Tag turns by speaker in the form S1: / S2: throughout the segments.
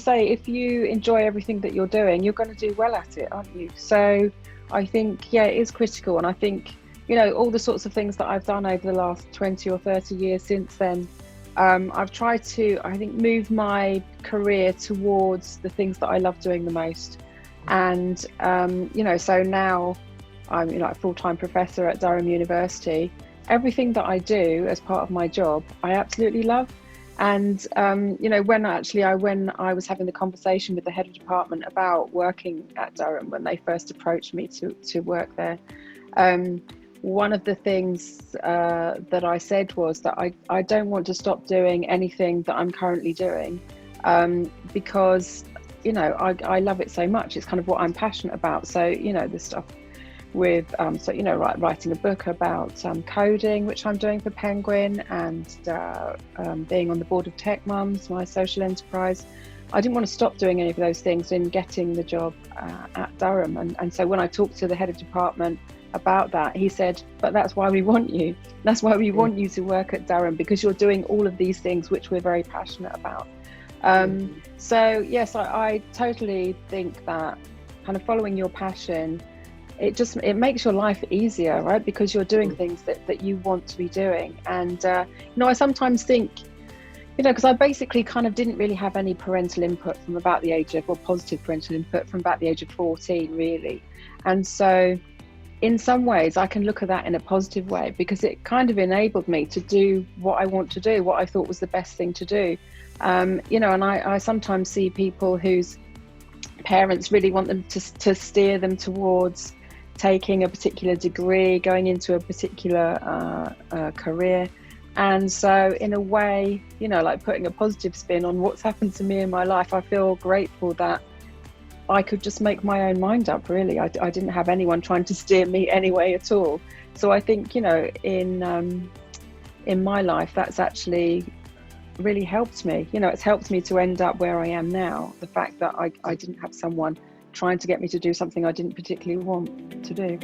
S1: say, if you enjoy everything that you're doing, you're going to do well at it, aren't you? So I think, yeah, it is critical. And I think, all the sorts of things that I've done over the last 20 or 30 years since then, I've tried to, I think, move my career towards the things that I love doing the most. And, so now I'm, a full-time professor at Durham University. Everything that I do as part of my job, I absolutely love. And, when I was having the conversation with the head of department about working at Durham, when they first approached me to work there, one of the things that I said was that I don't want to stop doing anything that I'm currently doing, because, I love it so much. It's kind of what I'm passionate about. So, the stuff with writing a book about coding, which I'm doing for Penguin, and being on the board of Tech Mums, my social enterprise. I didn't want to stop doing any of those things in getting the job at Durham. And so when I talked to the head of department about that, he said, but that's why we want you. That's why we want you to work at Durham, because you're doing all of these things which we're very passionate about. So yes, I totally think that kind of following your passion, it makes your life easier, right? Because you're doing things that you want to be doing. And I sometimes think, because I basically kind of didn't really have any parental input from about the age of, or positive parental input from about the age of 14, really. And so in some ways I can look at that in a positive way, because it kind of enabled me to do what I want to do, what I thought was the best thing to do. And I sometimes see people whose parents really want them to steer them towards taking a particular degree, going into a particular career. And so in a way, like putting a positive spin on what's happened to me in my life, I feel grateful that I could just make my own mind up, really. I didn't have anyone trying to steer me anyway at all. So I think, in my life, that's actually really helped me. It's helped me to end up where I am now. The fact that I didn't have someone trying to get me to do something I didn't particularly want to do.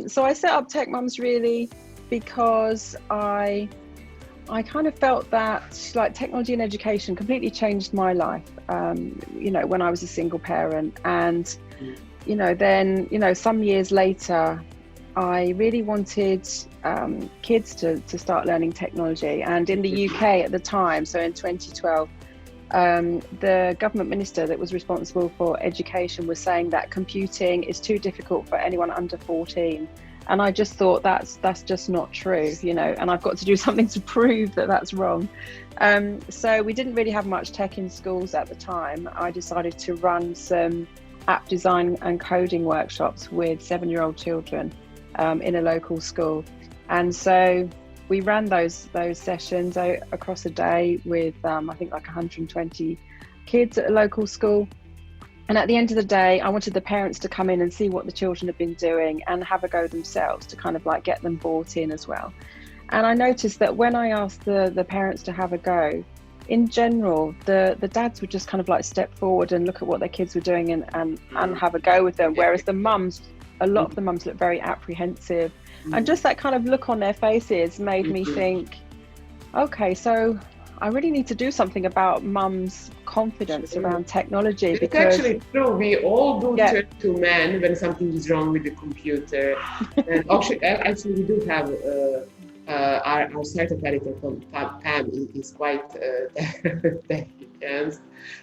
S1: So I set up Tech Mums really because I kind of felt that like technology and education completely changed my life, when I was a single parent. And, then, some years later, I really wanted kids to start learning technology. And in the UK at the time, so in 2012, the government minister that was responsible for education was saying that computing is too difficult for anyone under 14. And I just thought that's just not true, and I've got to do something to prove that that's wrong. So we didn't really have much tech in schools at the time. I decided to run some app design and coding workshops with 7-year-old children in a local school. And so we ran those sessions across a day with I think like 120 kids at a local school. And at the end of the day, I wanted the parents to come in and see what the children had been doing and have a go themselves, to kind of like get them bought in as well. And I noticed that when I asked the parents to have a go, in general, the dads would just kind of like step forward and look at what their kids were doing and have a go with them. Whereas a lot of the mums looked very apprehensive. And just that kind of look on their faces made me think, okay, so I really need to do something about mums' confidence around technology.
S2: It's
S1: because
S2: actually true. We all do turn to men when something is wrong with the computer. And actually, we do have our startup editor, Pam, is quite technical.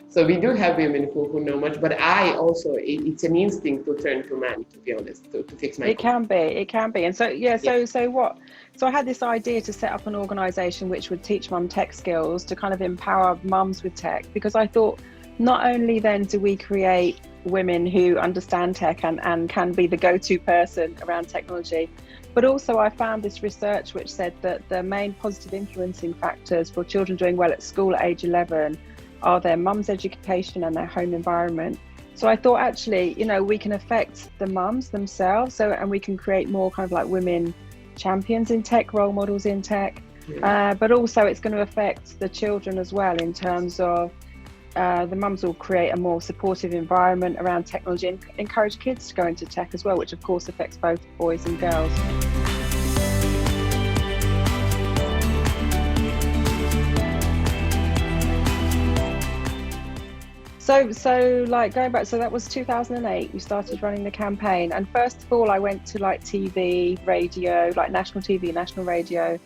S2: So we do have women who know much, but I also, it's an instinct to turn to men, to be honest, to fix my
S1: computer. It can be. And so, So I had this idea to set up an organisation which would teach mum tech skills, to kind of empower mums with tech, because I thought not only then do we create women who understand tech and can be the go-to person around technology, but also I found this research which said that the main positive influencing factors for children doing well at school at age 11 are their mum's education and their home environment. So I thought actually, we can affect the mums themselves, and we can create more kind of like women champions in tech, role models in tech, but also it's going to affect the children as well, in terms of the mums will create a more supportive environment around technology and encourage kids to go into tech as well, which of course affects both boys and girls. So like going back, so that was 2008, we started running the campaign. And first of all, I went to like TV, radio, like national TV, national radio,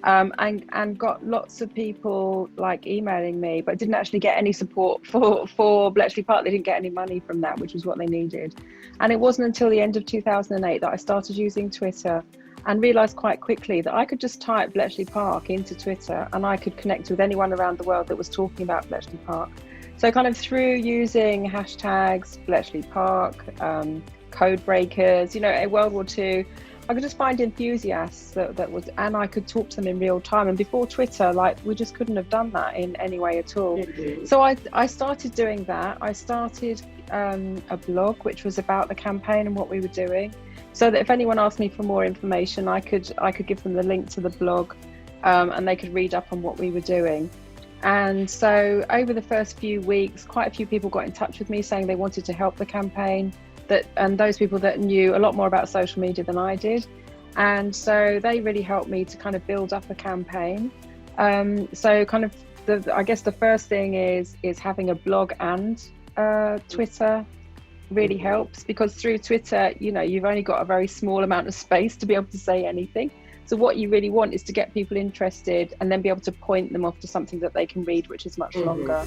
S1: and got lots of people like emailing me, but didn't actually get any support for Bletchley Park. They didn't get any money from that, which was what they needed. And it wasn't until the end of 2008 that I started using Twitter and realised quite quickly that I could just type Bletchley Park into Twitter and I could connect with anyone around the world that was talking about Bletchley Park. So kind of through using hashtags, Bletchley Park, code breakers, you know, in World War II, I could just find enthusiasts that would, and I could talk to them in real time. And before Twitter, like we just couldn't have done that in any way at all. Mm-hmm. So I started doing that. I started a blog which was about the campaign and what we were doing, so that if anyone asked me for more information, I could give them the link to the blog, and they could read up on what we were doing. And so over the first few weeks, quite a few people got in touch with me saying they wanted to help the campaign, and those people that knew a lot more about social media than I did. And so they really helped me to kind of build up a campaign. So kind of, I guess the first thing is having a blog and Twitter really helps, because through Twitter, you know, you've only got a very small amount of space to be able to say anything. So what you really want is to get people interested and then be able to point them off to something that they can read, which is much longer.